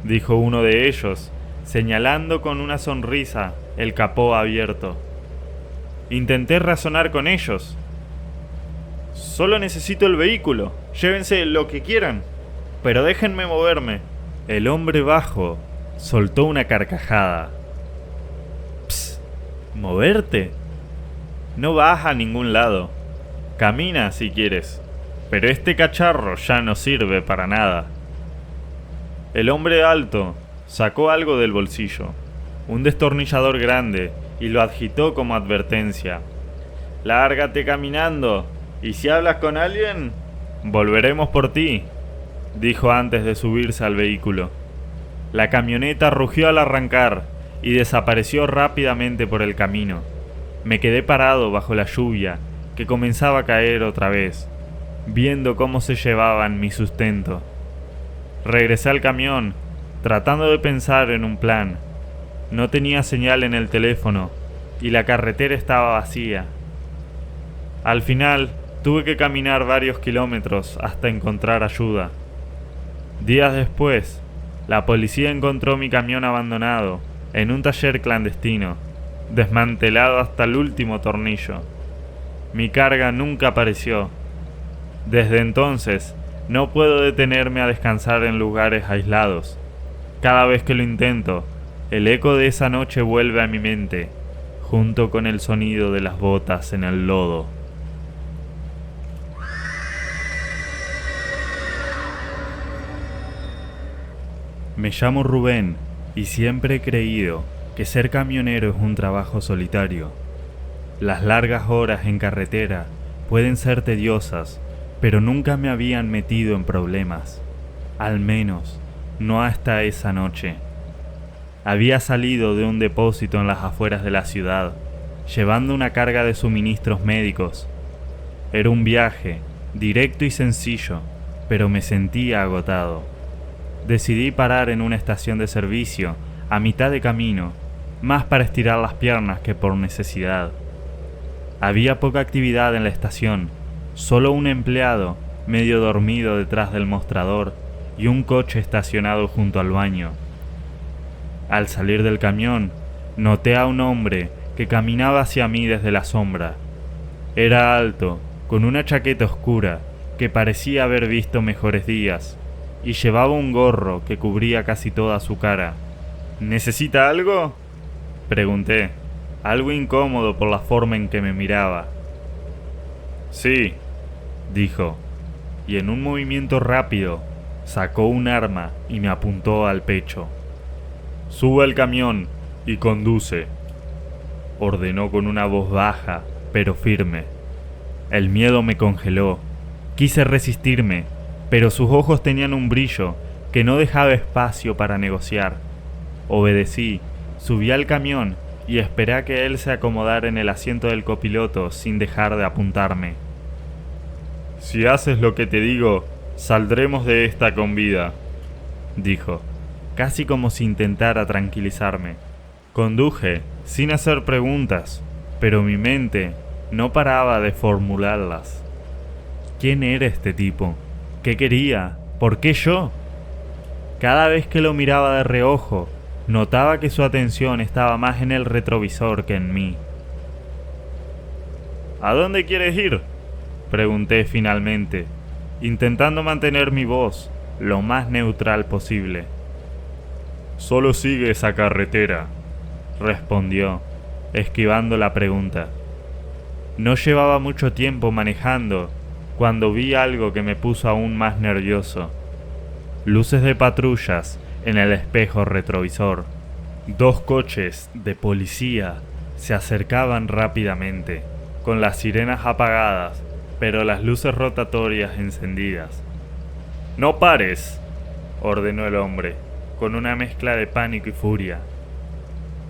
dijo uno de ellos, señalando con una sonrisa el capó abierto. Intenté razonar con ellos. «Solo necesito el vehículo. Llévense lo que quieran, pero déjenme moverme». El hombre bajo soltó una carcajada. «Psst, ¿moverte? No vas a ningún lado. Camina si quieres, pero este cacharro ya no sirve para nada». El hombre alto sacó algo del bolsillo, un destornillador grande, y lo agitó como advertencia. Lárgate caminando, y si hablas con alguien, volveremos por ti, dijo antes de subirse al vehículo. La camioneta rugió al arrancar y desapareció rápidamente por el camino. Me quedé parado bajo la lluvia, que comenzaba a caer otra vez, viendo cómo se llevaban mi sustento. Regresé al camión, tratando de pensar en un plan. No tenía señal en el teléfono y la carretera estaba vacía. Al final, tuve que caminar varios kilómetros hasta encontrar ayuda. Días después, la policía encontró mi camión abandonado en un taller clandestino, desmantelado hasta el último tornillo. Mi carga nunca apareció. Desde entonces, no puedo detenerme a descansar en lugares aislados. Cada vez que lo intento, el eco de esa noche vuelve a mi mente, junto con el sonido de las botas en el lodo. Me llamo Rubén y siempre he creído que ser camionero es un trabajo solitario. Las largas horas en carretera pueden ser tediosas, pero nunca me habían metido en problemas. Al menos, no hasta esa noche. Había salido de un depósito en las afueras de la ciudad, llevando una carga de suministros médicos. Era un viaje, directo y sencillo, pero me sentía agotado. Decidí parar en una estación de servicio, a mitad de camino, más para estirar las piernas que por necesidad. Había poca actividad en la estación, solo un empleado, medio dormido detrás del mostrador, y un coche estacionado junto al baño. Al salir del camión, noté a un hombre que caminaba hacia mí desde la sombra. Era alto, con una chaqueta oscura, que parecía haber visto mejores días, y llevaba un gorro que cubría casi toda su cara. ¿Necesita algo?, pregunté, algo incómodo por la forma en que me miraba. Sí, dijo, y en un movimiento rápido, sacó un arma y me apuntó al pecho. «Sube al camión y conduce», ordenó con una voz baja, pero firme. El miedo me congeló. Quise resistirme, pero sus ojos tenían un brillo que no dejaba espacio para negociar. Obedecí, subí al camión y esperé a que él se acomodara en el asiento del copiloto sin dejar de apuntarme. «Si haces lo que te digo, saldremos de esta con vida», dijo, casi como si intentara tranquilizarme. Conduje, sin hacer preguntas, pero mi mente no paraba de formularlas. ¿Quién era este tipo? ¿Qué quería? ¿Por qué yo? Cada vez que lo miraba de reojo, notaba que su atención estaba más en el retrovisor que en mí. «¿A dónde quieres ir?», pregunté finalmente, intentando mantener mi voz lo más neutral posible. «Solo sigue esa carretera», respondió, esquivando la pregunta. No llevaba mucho tiempo manejando cuando vi algo que me puso aún más nervioso. Luces de patrullas en el espejo retrovisor. 2 coches de policía se acercaban rápidamente, con las sirenas apagadas, pero las luces rotatorias encendidas. «No pares», ordenó el hombre, con una mezcla de pánico y furia.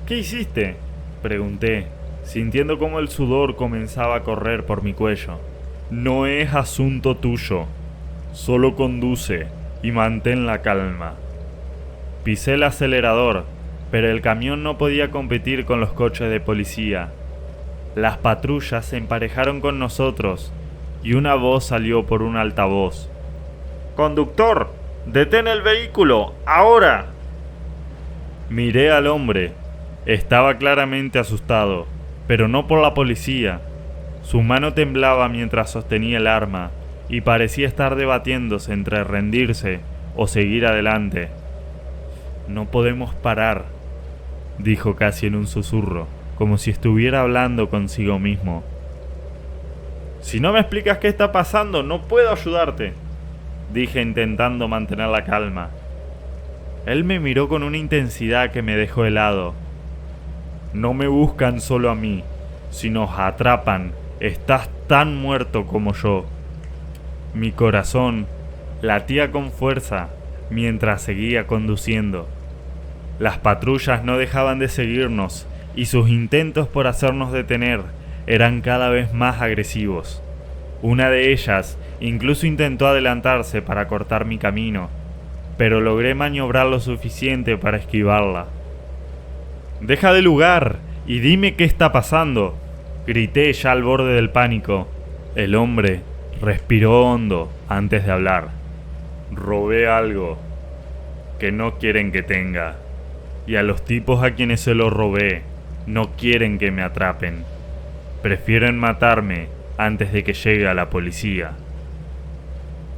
«¿Qué hiciste?», pregunté, sintiendo cómo el sudor comenzaba a correr por mi cuello. «No es asunto tuyo. Solo conduce y mantén la calma». Pisé el acelerador, pero el camión no podía competir con los coches de policía. Las patrullas se emparejaron con nosotros y una voz salió por un altavoz. «¡Conductor! ¡Detén el vehículo! ¡Ahora!». Miré al hombre. Estaba claramente asustado, pero no por la policía. Su mano temblaba mientras sostenía el arma y parecía estar debatiéndose entre rendirse o seguir adelante. «No podemos parar», dijo casi en un susurro, como si estuviera hablando consigo mismo. «Si no me explicas qué está pasando, no puedo ayudarte», dije intentando mantener la calma. Él me miró con una intensidad que me dejó helado. «No me buscan solo a mí. Si nos atrapan, Estás tan muerto como yo. Mi corazón latía con fuerza mientras seguía conduciendo. Las patrullas no dejaban de seguirnos y sus intentos por hacernos detener eran cada vez más agresivos. Una de ellas incluso intentó adelantarse para cortar mi camino, pero logré maniobrar lo suficiente para esquivarla. «¡Deja de lugar y dime qué está pasando!», grité ya al borde del pánico. El hombre respiró hondo antes de hablar. «Robé algo que no quieren que tenga, y a los tipos a quienes se lo robé no quieren que me atrapen. Prefieren matarme antes de que llegue a la policía».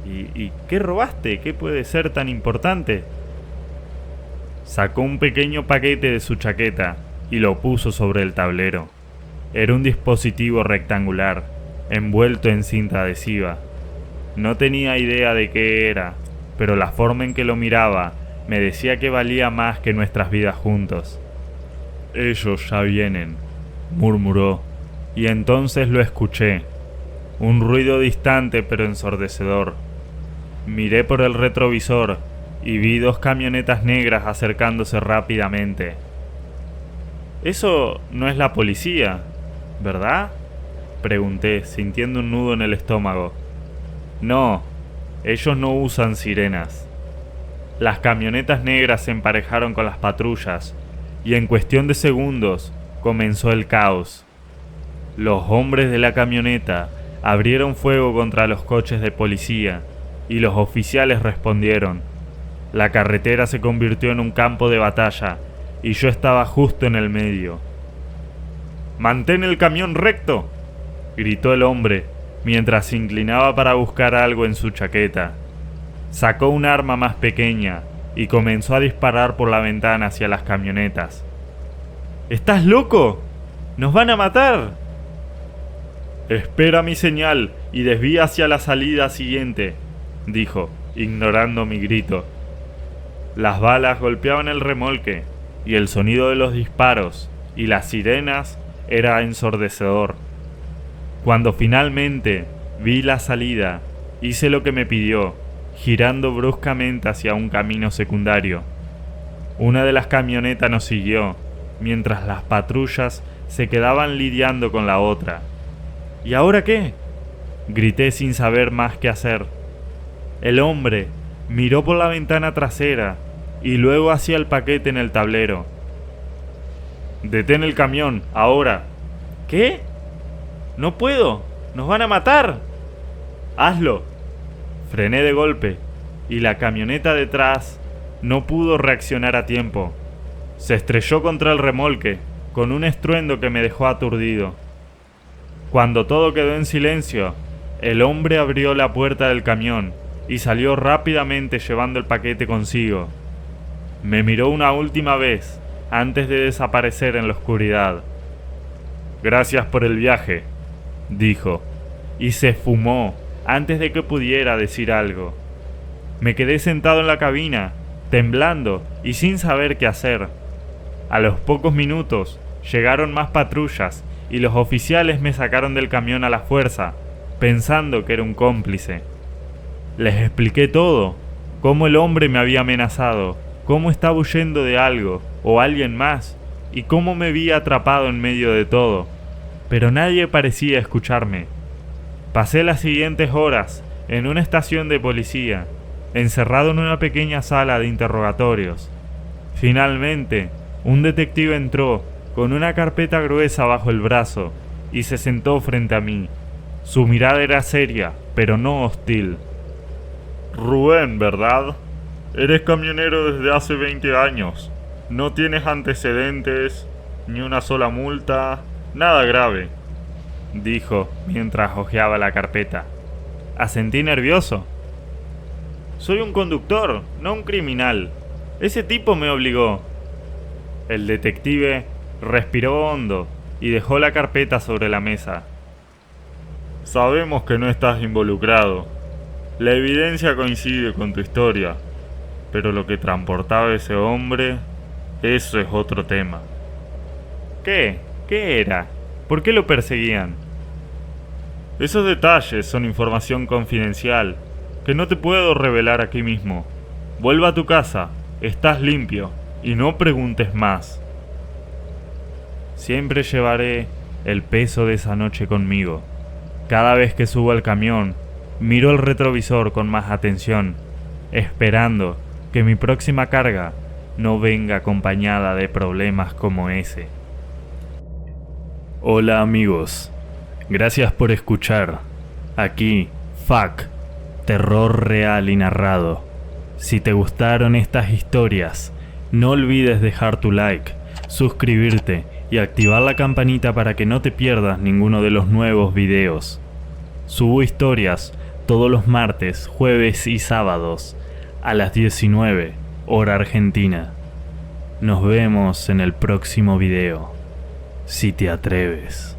¿Y qué robaste? ¿Qué puede ser tan importante? Sacó un pequeño paquete de su chaqueta y lo puso sobre el tablero. Era un dispositivo rectangular, envuelto en cinta adhesiva. No tenía idea de qué era, pero la forma en que lo miraba me decía que valía más que nuestras vidas juntos. «Ellos ya vienen», murmuró, y entonces lo escuché. Un ruido distante pero ensordecedor. Miré por el retrovisor y vi 2 camionetas negras acercándose rápidamente. «Eso no es la policía, ¿verdad?», pregunté, sintiendo un nudo en el estómago. «No, ellos no usan sirenas». Las camionetas negras se emparejaron con las patrullas y en cuestión de segundos comenzó el caos. Los hombres de la camioneta abrieron fuego contra los coches de policía y los oficiales respondieron. La carretera se convirtió en un campo de batalla y yo estaba justo en el medio. «¡Mantén el camión recto!», gritó el hombre mientras se inclinaba para buscar algo en su chaqueta. Sacó un arma más pequeña y comenzó a disparar por la ventana hacia las camionetas. «¿Estás loco? ¡Nos van a matar!». «Espera mi señal y desvía hacia la salida siguiente», dijo, ignorando mi grito. Las balas golpeaban el remolque y el sonido de los disparos y las sirenas era ensordecedor. Cuando finalmente vi la salida, hice lo que me pidió, girando bruscamente hacia un camino secundario. Una de las camionetas nos siguió, mientras las patrullas se quedaban lidiando con la otra. «¿Y ahora qué?», grité sin saber más qué hacer. El hombre miró por la ventana trasera y luego hacia el paquete en el tablero. «Detén el camión, ahora». «¿Qué? No puedo, nos van a matar». «Hazlo». Frené de golpe y la camioneta detrás no pudo reaccionar a tiempo. Se estrelló contra el remolque con un estruendo que me dejó aturdido. Cuando todo quedó en silencio, el hombre abrió la puerta del camión y salió rápidamente llevando el paquete consigo. Me miró una última vez antes de desaparecer en la oscuridad. «Gracias por el viaje», dijo, y se esfumó antes de que pudiera decir algo. Me quedé sentado en la cabina, temblando y sin saber qué hacer. A los pocos minutos llegaron más patrullas y los oficiales me sacaron del camión a la fuerza, pensando que era un cómplice. Les expliqué todo, cómo el hombre me había amenazado, cómo estaba huyendo de algo o alguien más y cómo me vi atrapado en medio de todo, pero nadie parecía escucharme. Pasé las siguientes horas en una estación de policía, encerrado en una pequeña sala de interrogatorios. Finalmente, un detective entró con una carpeta gruesa bajo el brazo y se sentó frente a mí. Su mirada era seria, pero no hostil. «Rubén, ¿verdad? Eres camionero desde hace 20 años. No tienes antecedentes, ni una sola multa, nada grave», dijo mientras hojeaba la carpeta. Asentí nervioso. «Soy un conductor, no un criminal. Ese tipo me obligó». El detective respiró hondo y dejó la carpeta sobre la mesa. «Sabemos que no estás involucrado. La evidencia coincide con tu historia, pero lo que transportaba ese hombre, eso es otro tema». «¿Qué? ¿Qué era? ¿Por qué lo perseguían?». Esos detalles son información confidencial que no te puedo revelar aquí mismo. Vuelva a tu casa, estás limpio y no preguntes más. Siempre llevaré el peso de esa noche conmigo. Cada vez que subo al camión, miro el retrovisor con más atención, esperando que mi próxima carga no venga acompañada de problemas como ese. Hola amigos, gracias por escuchar. Aquí, FAQ, terror real y narrado. Si te gustaron estas historias, no olvides dejar tu like, suscribirte y activar la campanita para que no te pierdas ninguno de los nuevos videos. Subo historias todos los martes, jueves y sábados a las 19, hora argentina. Nos vemos en el próximo video, si te atreves.